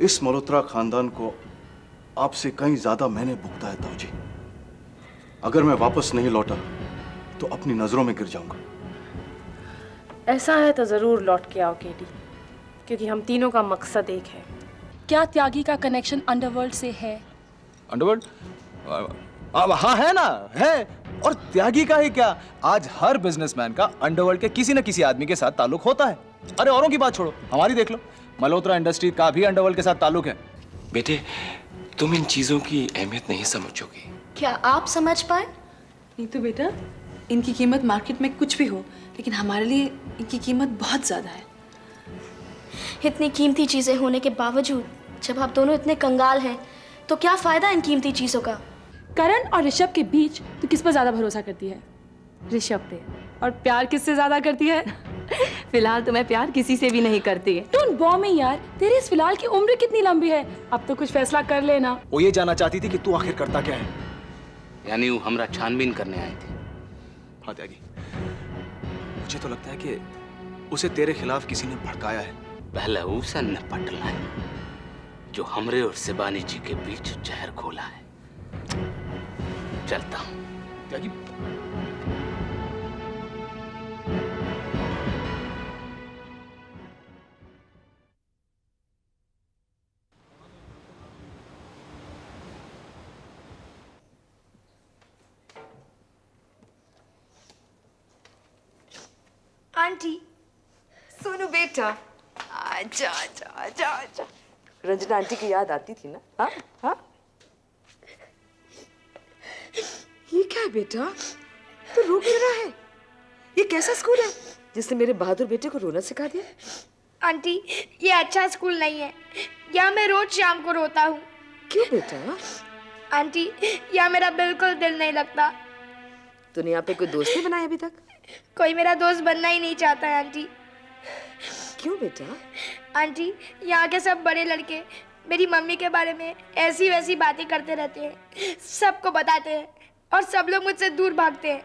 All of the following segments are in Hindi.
इस मल्होत्रा खानदान को आपसे कहीं ज्यादा मैंने भुगता है ताऊ जी। अगर मैं वापस नहीं लौटा तो अपनी नजरों में गिर जाऊंगा। ऐसा है तो जरूर लौट के आओ केडी, क्योंकि हम तीनों का मकसद एक है। क्या त्यागी का कनेक्शन अंडरवर्ल्ड से है? अंडरवर्ल्ड? हाँ है ना, है। और त्यागी का ही क्या, आज हर बिजनेसमैन का अंडरवर्ल्ड के किसी न किसी आदमी के साथ ताल्लुक होता है। अरे औरों की बात छोड़ो, हमारी देख लो, मल्होत्रा इंडस्ट्री का भी अंडरवर्ल्ड के साथ ताल्लुक है। बेटे, तुम इन चीजों की अहमियत नहीं समझोगे। क्या आप समझ पाए? नहीं तो बेटा, इनकी कीमत मार्केट में कुछ भी हो, लेकिन हमारे लिए इनकी कीमत बहुत ज्यादा है। इतनी कीमती चीजें होने के बावजूद जब आप दोनों इतने कंगाल हैं, तो क्या फायदा इन कीमती चीजों का? करण और ऋषभ के बीच तू किस पर ज्यादा भरोसा करती है? ऋषभ पे। और प्यार किससे ज्यादा करती है? फिलहाल तो मैं प्यार किसी से भी नहीं करती है। डोंट बॉ में यार, तेरी इस फिलहाल की उम्र कितनी लंबी है, अब तो कुछ फैसला कर लेना। वो ये जानना चाहती थी कि तू आखिर करता क्या है। यानी वो हमरा छानबीन करने आए थे। हाँ त्यागी, मुझे तो लगता है कि उसे तेरे खिलाफ किसी ने भड़काया है। पहले उसे निपटना है जो हमरे और शिबानी जी के बीच जहर खोला है। चलता हूं। त्यागी, आंटी सोनू बेटा, आजा आजा आजा आजा। रंजना आंटी की याद आती थी ना? हाँ हाँ। ये क्या है बेटा, तो रो क्यों रहा है? ये कैसा स्कूल है जिसने मेरे बहादुर बेटे को रोना सिखा दिया? आंटी, ये अच्छा स्कूल नहीं है। यहाँ मैं रोज शाम को रोता हूँ। क्यों बेटा? आंटी, यहाँ मेरा बिल्कुल दिल नहीं लगता। तूने यहाँ पे कोई दोस्त नहीं बनाया अभी तक? कोई मेरा दोस्त बनना ही नहीं चाहता है आंटी। क्यों बेटा? आंटी, यहाँ के सब बड़े लड़के मेरी मम्मी के बारे में ऐसी वैसी बातें करते रहते हैं, सबको बताते हैं और सब लोग मुझसे दूर भागते हैं।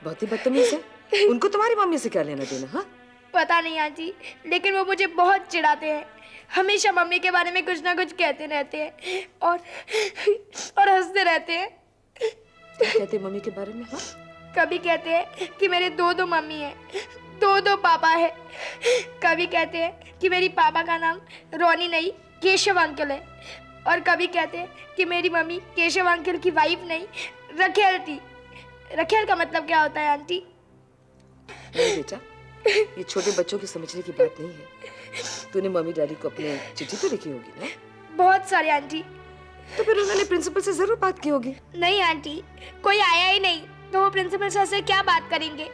बहुत ही बदतमीज है। उनको तुम्हारी मम्मी से क्या लेना देना? हाँ, पता नहीं आंटी, लेकिन वो मुझे बहुत चिढ़ाते हैं। हमेशा मम्मी के बारे में कुछ ना कुछ कहते रहते हैं और हंसते रहते हैं। क्या कहते मम्मी के बारे में? हाँ, कभी कहते हैं कि मेरे दो मम्मी है, दो पापा है। कभी कहते हैं कि मेरी पापा का नाम रोनी नहीं केशव अंकल है, और कभी कहते हैं कि मेरी मम्मी केशव अंकल की वाइफ नहीं रखेल थी। रखेल का मतलब क्या होता है आंटी? नहीं बेटा, ये छोटे बच्चों की समझने की बात नहीं है। तूने मम्मी डैडी को अपने चिट्ठी तो लिखी होगी ना? बहुत सारे आंटी। तो फिर उन्होंने प्रिंसिपल से जरूर बात की होगी। नहीं आंटी, कोई आया ही नहीं, तो वो प्रिंसिपल सर से क्या बात करेंगे?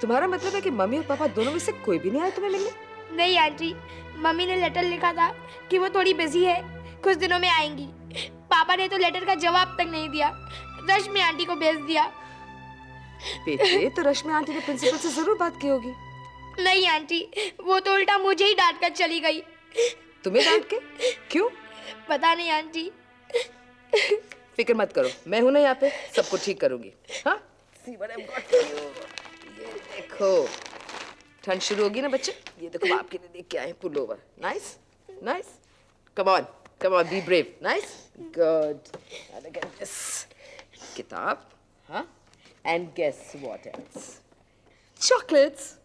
तुम्हारा मतलब है कि मम्मी और पापा दोनों में से कोई भी नहीं आया तुम्हें मिलने? नहीं आंटी, मम्मी ने लेटर लिखा था कि वो थोड़ी बिजी है, कुछ दिनों में आएंगी। पापा ने तो लेटर का जवाब तक नहीं दिया, रश्मि आंटी को भेज दिया। बेटे, तो रश्मि आंटी ने प्रिंसिपल से जरूर बात की होगी। नहीं आंटी, वो तो उल्टा मुझे ही डांट कर चली गई। तुम्हें डांट के? क्यों? पता नहीं आंटी। फिक्र मत करो, मैं हूं ना यहाँ पे, सबको ठीक करूंगी। हाँ, See what I've got for you. ये देखो, ठंड शुरू होगी ना बच्चे, ये देखो आपके लिए देख के आए pullover. Nice nice, come on be brave. Nice, good. And again this किताब, hmm, and guess what else? Chocolates.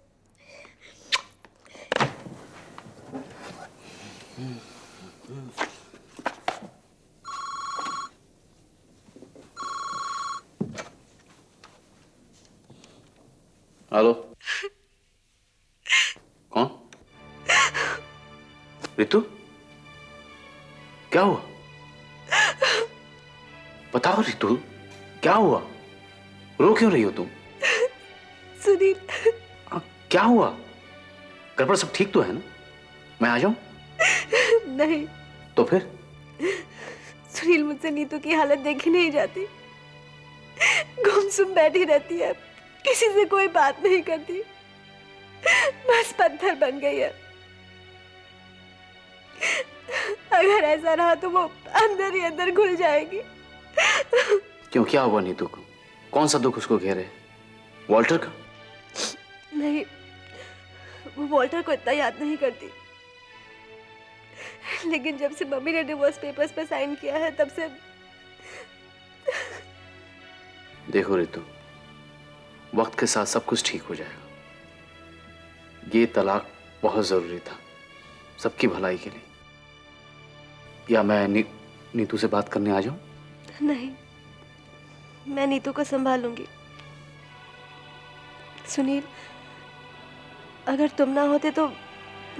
Hello, कौन? रितु, क्या हुआ? बताओ रितु, क्या हुआ? रो क्यों रही हो तुम? सुनील, क्या हुआ? घर पर सब ठीक तो है ना? मैं आ जाऊं? नहीं। तो फिर? सुनील, मुझसे नीतू की हालत देखी नहीं जाती, गुमसुम बैठी रहती है, किसी से कोई बात नहीं करती, बस पत्थर बन गई है। अगर ऐसा रहा तो वो अंदर ही अंदर घुल जाएगी। क्यों, क्या हुआ नीतू को? कौन सा दुख उसको घेरे? वॉल्टर का? नहीं, वो वॉल्टर को इतना याद नहीं करती लेकिन जब से मम्मी ने डिवोर्स पेपर्स पे साइन किया है तब से देखो रितु, वक्त के साथ सब कुछ ठीक हो जाएगा। ये तलाक बहुत जरूरी था, सबकी भलाई के लिए। या मैं नीतू से बात करने आ जाऊं? नहीं, मैं नीतू को संभालूंगी। सुनील, अगर तुम ना होते तो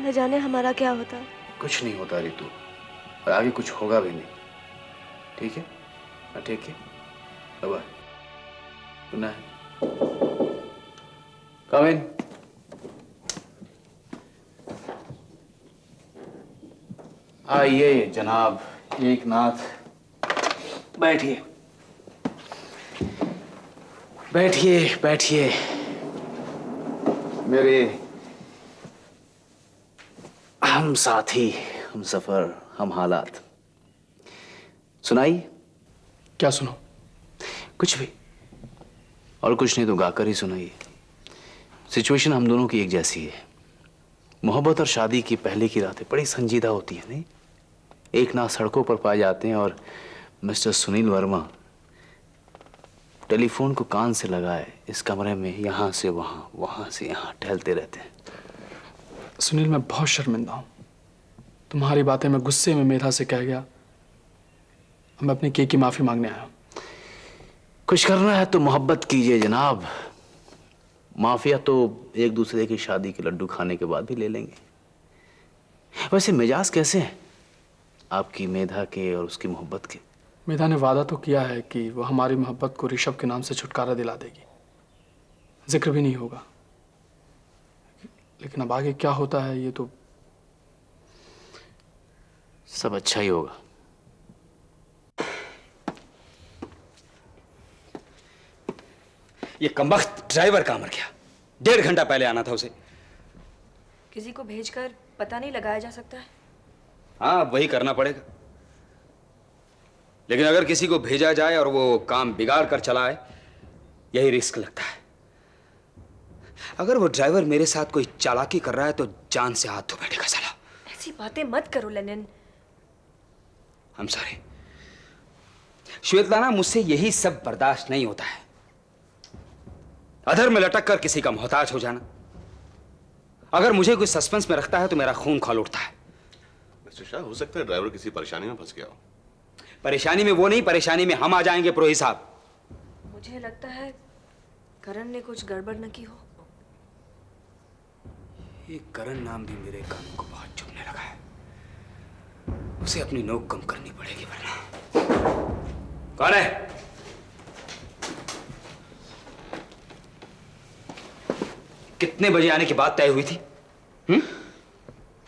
न जाने हमारा क्या होता। कुछ नहीं होता रितु, और आगे कुछ होगा भी नहीं। ठीक है? ठीक है, bye. Good night. Come in. आइए जनाब एकनाथ, बैठिए बैठिए बैठिए। मेरे हम साथी, हम सफर, हम हालात। सुनाई? क्या सुनो? कुछ भी, और कुछ नहीं तो गाकर ही सुनाइए। सिचुएशन हम दोनों की एक जैसी है। मोहब्बत और शादी की पहले की रातें बड़ी संजीदा होती है, नहीं? एक ना सड़कों पर पाए जाते हैं और मिस्टर सुनील वर्मा टेलीफोन को कान से लगाए इस कमरे में यहां से वहां, वहां से यहां टहलते रहते हैं। सुनील, मैं बहुत शर्मिंदा हूं। तुम्हारी बातें मैं गुस्से में मेधा से कह गया। मैं अपनी केक की माफी मांगने आया हूं। कुछ करना है तो मोहब्बत कीजिए जनाब। माफिया तो एक दूसरे की शादी के लड्डू खाने के बाद भी ले लेंगे। वैसे मिजाज कैसे हैं आपकी मेधा के और उसकी मोहब्बत के? मेधा ने वादा तो किया है कि वो हमारी मोहब्बत को ऋषभ के नाम से छुटकारा दिला देगी। जिक्र भी नहीं होगा। लेकिन अब आगे क्या होता है ये तो सब अच्छा ही होगा। ये कमबख्त ड्राइवर कहाँ मर गया? 1.5 घंटा पहले आना था उसे। किसी को भेजकर पता नहीं लगाया जा सकता है? हाँ, वही करना पड़ेगा। लेकिन अगर किसी को भेजा जाए और वो काम बिगाड़ कर चला आए, यही रिस्क लगता है। अगर वो ड्राइवर मेरे साथ कोई चालाकी कर रहा है तो जान से हाथ धो बैठेगा साला। ऐसी बातें मत करो लेनिन। हम सॉरी श्वेतलाना, मुझसे यही सब बर्दाश्त नहीं होता है। अधर में लटक कर किसी का मोहताज हो जाना। अगर मुझे कोई सस्पेंस में रखता है तो मेरा खून खौल उठता है। मिस्टर शाह, हो सकता है ड्राइवर किसी परेशानी में फंस गया हो। परेशानी में वो नहीं, परेशानी में हम आ जाएंगे प्रोही साहब। मुझे लगता है करण ने कुछ गड़बड़ न की हो। ये करण नाम भी मेरे कानों को बहुत चुभने लगा है। उसे अपनी नोक कम करनी पड़ेगी वरना। कौन है? कितने बजे आने की बात तय हुई थी?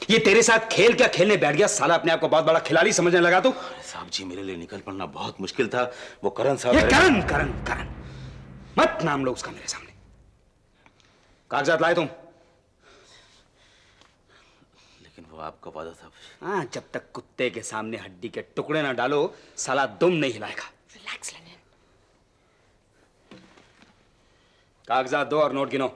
ये तेरे साथ खेल क्या खेलने बैठ गया साला? अपने आप को बहुत बड़ा खिलाड़ी समझने लगा तू। साहब जी, मेरे लिए निकल पड़ना बहुत मुश्किल था। वो करण साहब। ये करण करण करण मत नाम लो उसका मेरे सामने। कागजात लाए तुम? लेकिन वो आपका वादा था। हाँ, जब तक कुत्ते के सामने हड्डी के टुकड़े ना डालो साला दुम नहीं हिलाएगा। Relax Lenin. कागजात दो और नोट गिनो।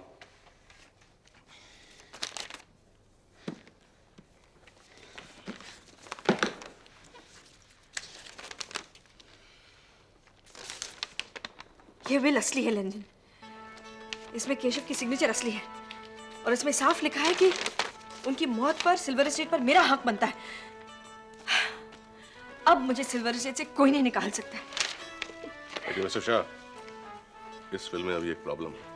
ये विल असली है लेनिन। इसमें केशव की सिग्नेचर असली है और इसमें साफ लिखा है कि उनकी मौत पर सिल्वर स्टेट पर मेरा हक बनता है। अब मुझे सिल्वर स्टेट से कोई नहीं निकाल सकता। लेकिन मिस्टर शाह, इस फिल्म में अभी एक प्रॉब्लम है।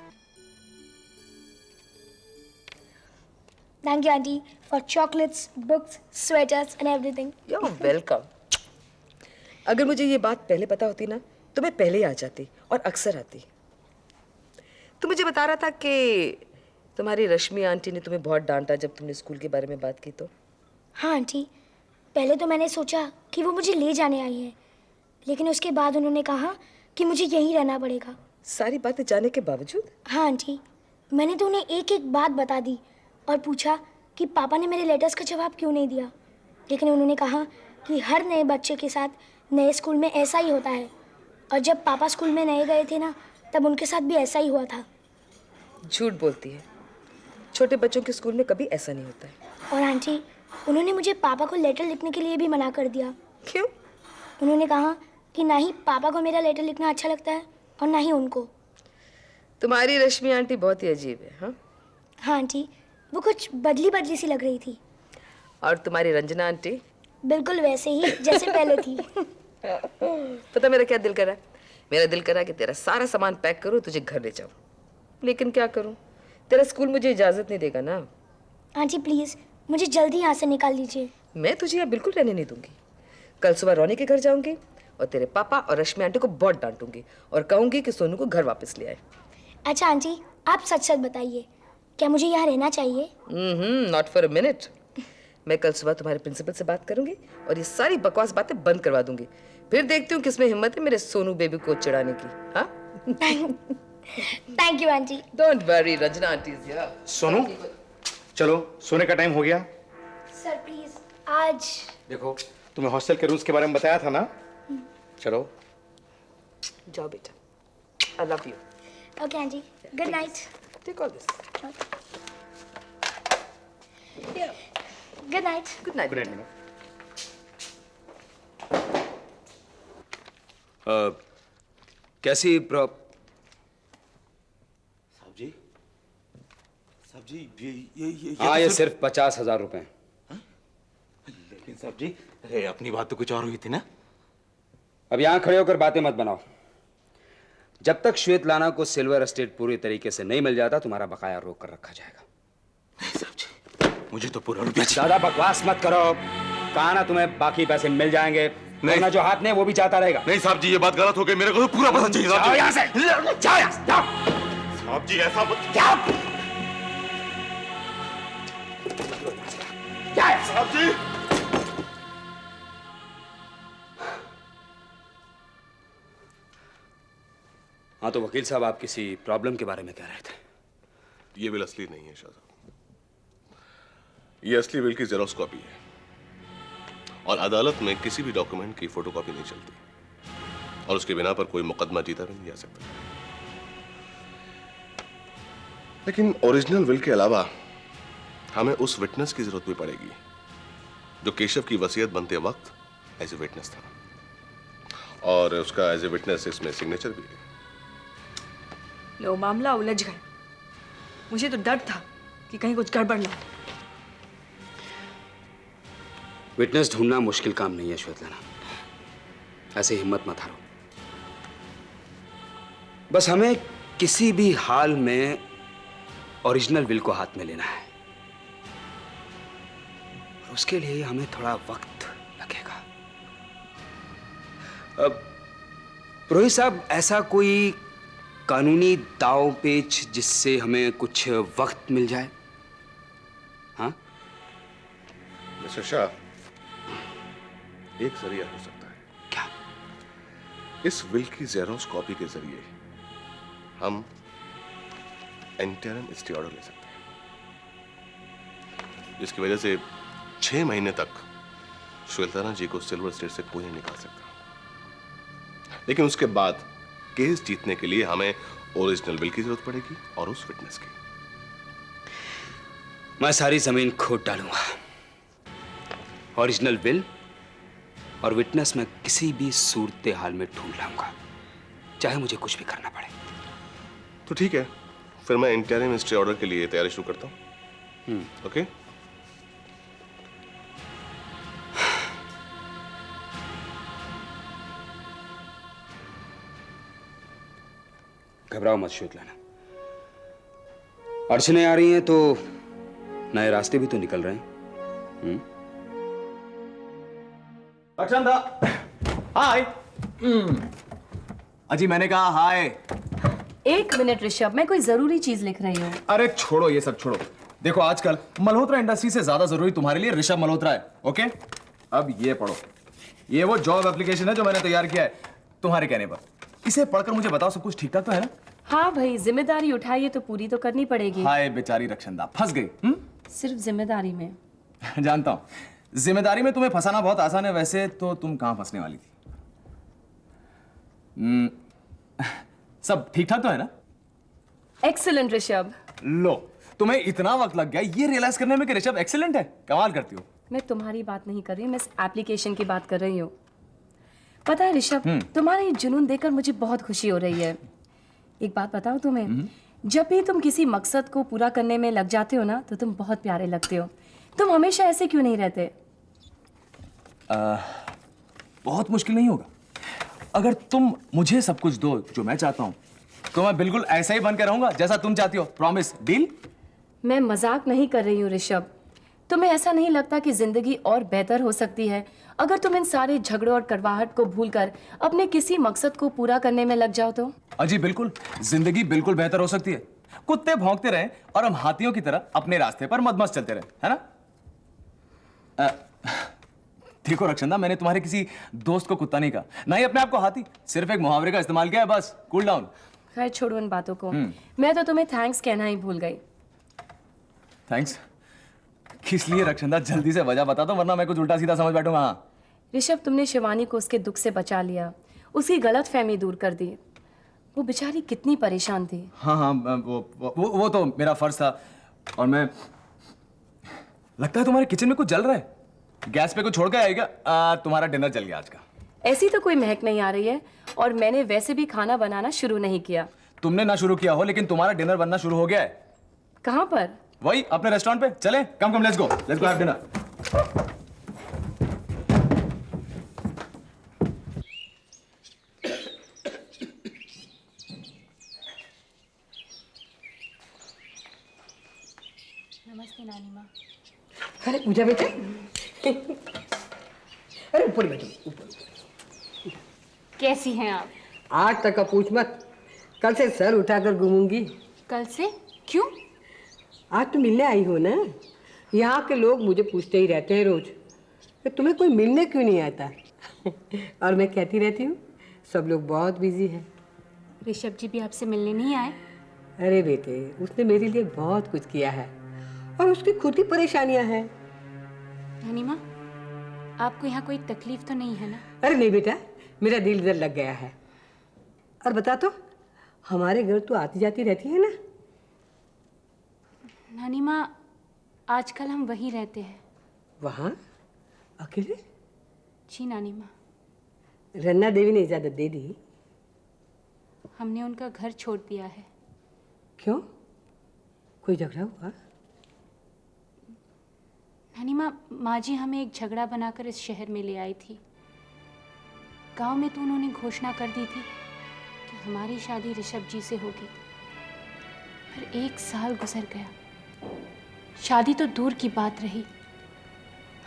Thank you, Auntie, for chocolates, books, sweaters, and everything. You're welcome. अगर मुझे ये बात पहले पता होती ना तो मैं पहले ही आ जाती और अक्सर आती। तू मुझे बता रहा था कि तुम्हारी रश्मि आंटी ने तुम्हें बहुत डांटा जब तुमने स्कूल के बारे में बात की तो। हाँ आंटी, पहले तो मैंने सोचा कि वो मुझे ले जाने आई है, लेकिन उसके बाद उन्होंने कहा कि मुझे यहीं रहना पड़ेगा। सारी बातें जानने के बावजूद? हाँ आंटी, मैंने तो उन्हें एक एक बात बता दी और पूछा कि पापा ने मेरे लेटर्स का जवाब क्यों नहीं दिया, लेकिन उन्होंने कहा कि हर नए बच्चे के साथ नए स्कूल में ऐसा ही होता है, और जब पापा स्कूल में नए गए थे ना तब उनके साथ भी ऐसा ही हुआ था। झूठ बोलती है, छोटे बच्चों के स्कूल में कभी ऐसा नहीं होता है। और आंटी, उन्होंने मुझे पापा को लेटर लिखने के लिए भी मना कर दिया। क्यों? उन्होंने कहा कि ना ही पापा को मेरा लेटर लिखना अच्छा लगता है और ना ही उनको। तुम्हारी रश्मि आंटी बहुत ही अजीब है। हाँ हाँ आंटी, वो कुछ बदली बदली सी लग रही थी। और तुम्हारी रंजना आंटी? बिल्कुल वैसे ही जैसे पहले थी। पता मेरा क्या दिल कर रहा है? मेरा दिल कर रहा है कि तेरा सारा सामान पैक करूं, तुझे घर ले जाऊं। लेकिन क्या करूं, तेरा स्कूल मुझे इजाजत नहीं देगा ना। आंटी प्लीज मुझे जल्दी यहाँ से निकाल लीजिए। मैं तुझे यहाँ बिल्कुल रहने नहीं दूंगी। कल सुबह रोनी के घर जाऊंगी और तेरे पापा और रश्मि आंटी को बहुत डांटूंगी और कहूंगी कि सोनू को घर वापस ले आए। अच्छा आंटी, आप सच सच बताइए, क्या मुझे यहाँ रहना चाहिए? Not for a minute. मैं कल सुबह तुम्हारे प्रिंसिपल से बात करूंगी और ये सारी बकवास बातें बंद करवा दूंगी। फिर देखती हूँ किसमें हिम्मत है मेरे सोनू बेबी को चिढ़ाने की। हाँ thank you aunty. Don't worry, Ranjana aunty is here. Sonu, चलो सोने का टाइम हो गया। सर प्लीज आज देखो, तुम्हें हॉस्टल के रूल्स के बारे में बताया था ना। चलो जाओ बेटा, I love you. Okay aunty, good night. Take all this. Good night. Good night. Good night. कैसी साहब जी ये हाँ, ये सिर्फ 50,000 रुपए हैं। लेकिन साहब जी, अरे अपनी बात तो कुछ और हुई थी ना। अब यहां खड़े होकर बातें मत बनाओ। जब तक श्वेतलाना को सिल्वर एस्टेट पूरी तरीके से नहीं मिल जाता, तुम्हारा बकाया रोक कर रखा जाएगा। नहीं साहब जी, मुझे तो पूरा रुपया चाहिए। ज्यादा बकवास मत करो। कहा ना तुम्हें बाकी पैसे मिल जाएंगे। नहीं, जो हाथ में है वो भी चाहता रहेगा। नहीं साहब जी, ये बात गलत हो गई। मेरे को तो पूरा पैसा चाहिए साहब जी। जाओ यहाँ से, जाओ यहाँ से, जाओ। साहब जी ऐसा मत जाओ। साहब जी। हाँ, तो वकील साहब, आप किसी प्रॉब्लम के बारे में कह रहे थे। ये बिल असली नहीं है शाह साहब। ये असली बिल की जेरोक्स कॉपी है और अदालत में किसी भी डॉक्यूमेंट की फोटोकॉपी नहीं चलती और उसके बिना पर कोई मुकदमा जीता भी नहीं जा सकता। लेकिन ओरिजिनल विल के अलावा हमें उस विटनेस की जरूरत भी पड़ेगी जो केशव की वसीयत बनते वक्त एज ए विटनेस था और उसका एज ए विटनेस इसमें सिग्नेचर भी है। लो, मामला उलझ गया। मुझे तो डर था कि कहीं कुछ गड़बड़ ना हो। विटनेस ढूंढना मुश्किल काम नहीं है श्वेतलाना, ऐसे हिम्मत मत हारो। बस हमें किसी भी हाल में ओरिजिनल विल को हाथ में लेना है। उसके लिए हमें थोड़ा वक्त लगेगा। अब पुरोहित साहब, ऐसा कोई कानूनी दांव पेच जिससे हमें कुछ वक्त मिल जाए? हाँ मिस्टर शाह, एक जरिया हो सकता है। क्या? इस विल की जेरोक्स कॉपी के जरिए हम इंटरिम स्टे ऑर्डर ले सकते हैं, जिसकी वजह से 6 महीने तक श्वेतलाना जी को सिल्वर स्टेट से कोई नहीं निकाल सकता। लेकिन उसके बाद केस जीतने के लिए हमें ओरिजिनल विल की जरूरत पड़ेगी और उस विटनेस की। मैं सारी जमीन खोद डालूंगा। ओरिजिनल विल और विटनेस में किसी भी सूरत हाल में ढूंढ लाऊंगा, चाहे मुझे कुछ भी करना पड़े। तो ठीक है, फिर मैं इंटरिम स्टे ऑर्डर के लिए तैयारी शुरू करता हूं। ओके? घबराओ मत श्वेतलाना, अड़चने आ रही हैं तो नए रास्ते भी तो निकल रहे हैं। रक्षांदा, हाय। अजी मैंने कहा हाय। 1 मिनट ऋषभ, मैं कोई जरूरी चीज लिख रही हूँ। अरे छोड़ो ये सब छोड़ो। देखो आजकल मल्होत्रा इंडस्ट्री से ज्यादा जरूरी तुम्हारे लिए ऋषभ मल्होत्रा है। ओके, अब ये पढ़ो। ये वो जॉब एप्लीकेशन है जो मैंने तैयार किया है तुम्हारे कहने पर। इसे पढ़कर मुझे बताओ सब कुछ ठीक ठाक तो है ना? हाँ भाई, जिम्मेदारी उठाइए तो पूरी तो करनी पड़ेगी। हाय बेचारी रक्षंदा, फंस गई। सिर्फ जिम्मेदारी में। जानता हूँ, जिम्मेदारी में तुम्हें फंसाना बहुत आसान है। वैसे तो तुम कहां फंसने वाली थी? सब ठीक ठाक तो है ना? एक्सीलेंट ऋषभ। लो, तुम्हें इतना वक्त लग गया ये रियलाइज करने में कि ऋषभ एक्सीलेंट है। कमाल करती हो। मैं तुम्हारी बात नहीं कर रही, मैं इस एप्लीकेशन की बात कर रही हूँ। पता है ऋषभ, तुम्हारा ये जुनून देखकर मुझे बहुत खुशी हो रही है। एक बात बताओ तुम्हें, जब भी तुम किसी मकसद को पूरा करने में लग जाते हो ना, तो तुम बहुत प्यारे लगते हो। तुम हमेशा ऐसे क्यों नहीं रहते? बहुत मुश्किल नहीं होगा। अगर तुम मुझे सब कुछ दो जो मैं चाहता हूँ, तो मैं बिल्कुल ऐसा ही बन के रहूंगा जैसा तुम चाहती हो। प्रॉमिस? डील? मैं मजाक नहीं कर रही हूँ ऋषभ। तुम्हें ऐसा नहीं लगता कि जिंदगी और बेहतर हो सकती है अगर तुम इन सारे झगड़ों और कड़वाहट को भूलकर अपने किसी मकसद को पूरा करने में लग जाओ तो? अजी बिल्कुल, जिंदगी बिल्कुल बेहतर हो सकती है। कुत्ते भौंकते रहें और हम हाथियों की तरह अपने रास्ते पर मदमस्त चलते रहें, है ना? देखो रक्षंदा, मैंने तुम्हारे किसी दोस्त को कुत्ता नहीं कहा, ना ही अपने आप को हाथी। सिर्फ एक मुहावरे का इस्तेमाल किया है, बस। Cool down. खैर छोड़ो इन बातों को। मैं तो तुम्हें थैंक्स कहना ही भूल गई। थैंक्स किस लिए रक्षंदा? जल्दी से वजह बता दो, वरना मैं कुछ उल्टा सीधा समझ बैठूंगा। हाँ ऋषभ, तुमने शिवानी को उसके दुख से बचा लिया, उसकी गलतफहमी दूर कर दी। वो बेचारी कितनी परेशान थी। हाँ हाँ, वो तो मेरा फर्ज था। और मैं, लगता है तुम्हारे किचन में कुछ जल रहा है। गैस पे कुछ छोड़ के आएगा? तुम्हारा डिनर जल गया आज का। ऐसी तो कोई महक नहीं आ रही है, और मैंने वैसे भी खाना बनाना शुरू नहीं किया। तुमने ना शुरू किया हो, लेकिन तुम्हारा डिनर बनना शुरू हो गया है। कहाँ पर? वही अपने रेस्टोरेंट पे। चलें? Come let's go have dinner. नमस्ते नानी माँ। अरे पूजा बेटा, अरे ऊपर बैठो, ऊपर। कैसी हैं आप? आज तक का पूछ मत, कल से सर उठाकर घूमूंगी। कल से? क्यों? आज तो मिलने आई हो ना। यहाँ के लोग मुझे पूछते ही रहते हैं रोज कि तुम्हें कोई मिलने क्यों नहीं आता। और मैं कहती रहती हूँ सब लोग बहुत बिजी हैं। ऋषभ जी भी आपसे मिलने नहीं आए? अरे बेटे, उसने मेरे लिए बहुत कुछ किया है और उसकी खुद की परेशानियां हैं। नानी माँ, आपको यहाँ कोई तकलीफ तो नहीं है ना? अरे नहीं बेटा, मेरा दिल इधर लग गया है। और बता तो, हमारे घर तो आती जाती रहती है ना? नानी माँ, आजकल हम वहीं रहते हैं। वहाँ अकेले? जी नानी माँ। रन्ना देवी ने इजाजत दे दी? हमने उनका घर छोड़ दिया है। क्यों? कोई झगड़ा हुआ? नानी माँ जी हमें एक झगड़ा बनाकर इस शहर में ले आई थी। गांव में तो उन्होंने घोषणा कर दी थी कि हमारी शादी ऋषभ जी से होगी। पर 1 साल गुजर गया, शादी तो दूर की बात रही,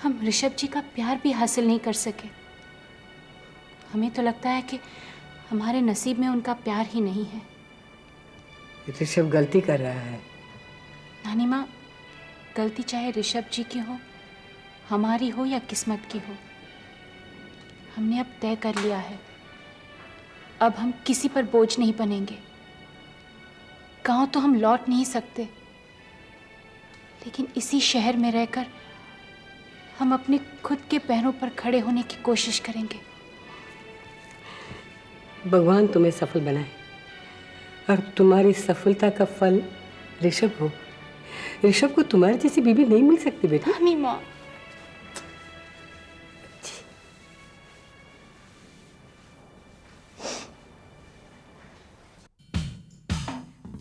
हम ऋषभ जी का प्यार भी हासिल नहीं कर सके। हमें तो लगता है कि हमारे नसीब में उनका प्यार ही नहीं है। ऋषभ गलती कर रहा है। नानी माँ, गलती चाहे ऋषभ जी की हो, हमारी हो या किस्मत की हो, हमने अब तय कर लिया है, अब हम किसी पर बोझ नहीं बनेंगे। गांव तो हम लौट नहीं सकते, लेकिन इसी शहर में रहकर हम अपने खुद के पैरों पर खड़े होने की कोशिश करेंगे। भगवान तुम्हें सफल बनाए और तुम्हारी सफलता का फल ऋषभ हो। ऋषभ को तुम्हारी जैसी बीवी नहीं मिल सकती बेटा। नानी माँ,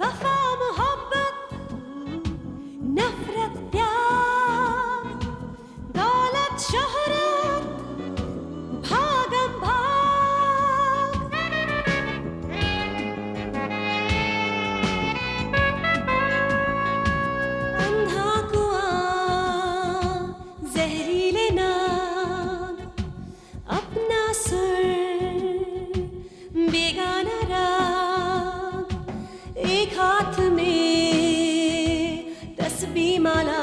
वफा मोहब्बत नफरत प्यार दौलत शोहरत भागम भाग अंधा कुआं जहरीले नाग अपना सुर बेगाना राग एक हाथ में तस्बीह माला